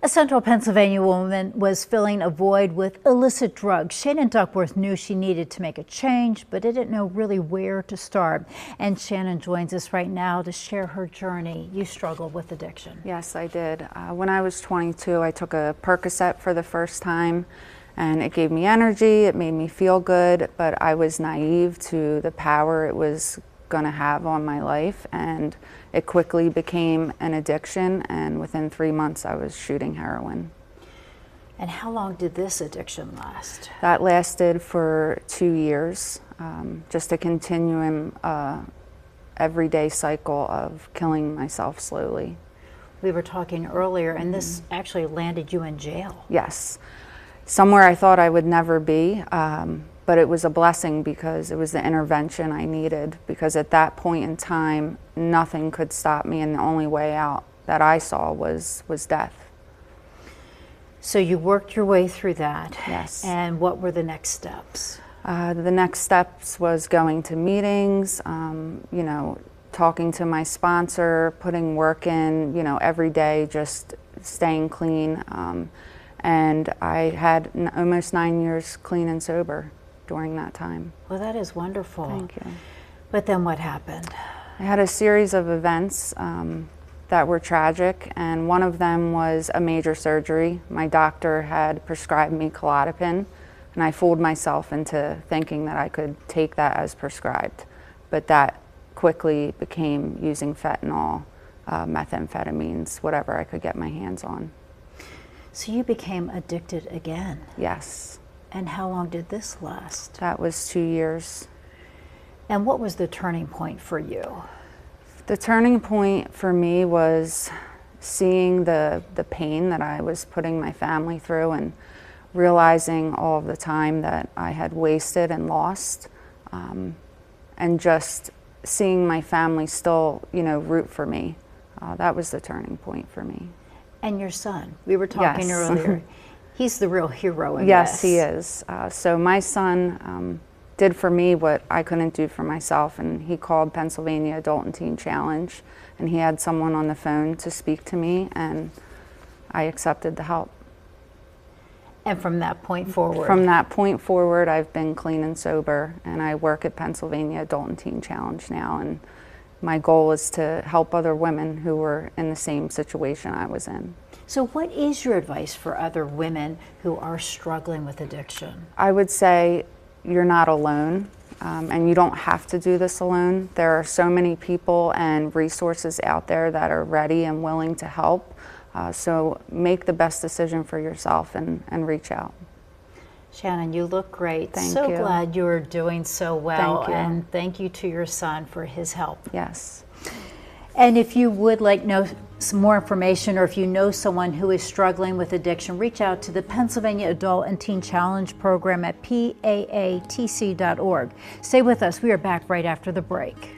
A Central Pennsylvania woman was filling a void with illicit drugs. Shannon Duckworth knew she needed to make a change, but didn't know really where to start. And Shannon joins us right now to share her journey. You struggled with addiction. Yes, I did. When I was 22, I took a Percocet for the first time, and it gave me energy, it made me feel good, but I was naive to the power it was going to have on my life, and it quickly became an addiction, and within 3 months I was shooting heroin. And how long did this addiction last? That lasted for 2 years, just a continuum, everyday cycle of killing myself slowly. We were talking earlier, and this actually landed you in jail. Yes, somewhere I thought I would never be. But it was a blessing because it was the intervention I needed, because at that point in time, nothing could stop me, and the only way out that I saw was death. So you worked your way through that. Yes. And what were the next steps? The next steps was going to meetings, talking to my sponsor, putting work in, every day, just staying clean. And I had almost 9 years clean and sober during that time. Well, that is wonderful. Thank you. But then what happened? I had a series of events that were tragic, and one of them was a major surgery. My doctor had prescribed me Klonopin, and I fooled myself into thinking that I could take that as prescribed. But that quickly became using fentanyl, methamphetamines, whatever I could get my hands on. So you became addicted again? Yes. And how long did this last? That was 2 years. And what was the turning point for you? The turning point for me was seeing the pain that I was putting my family through, and realizing all of the time that I had wasted and lost, and just seeing my family still, root for me. That was the turning point for me. And your son, we were talking Yes. earlier, he's the real hero in Yes, this. he is. So my son did for me what I couldn't do for myself, and he called Pennsylvania Adult and Teen Challenge, and he had someone on the phone to speak to me, and I accepted the help. And from that point forward? From that point forward, I've been clean and sober, and I work at Pennsylvania Adult and Teen Challenge now, and my goal is to help other women who were in the same situation I was in. So what is your advice for other women who are struggling with addiction? I would say you're not alone, and you don't have to do this alone. There are so many people and resources out there that are ready and willing to help. So make the best decision for yourself and reach out. Shannon, you look great. Thank so you. glad you're doing so well. Thank you. And thank you to your son for his help. Yes. And if you would like know some more information, or if you know someone who is struggling with addiction, reach out to the Pennsylvania Adult and Teen Challenge program at PAATC.org. Stay with us. We are back right after the break.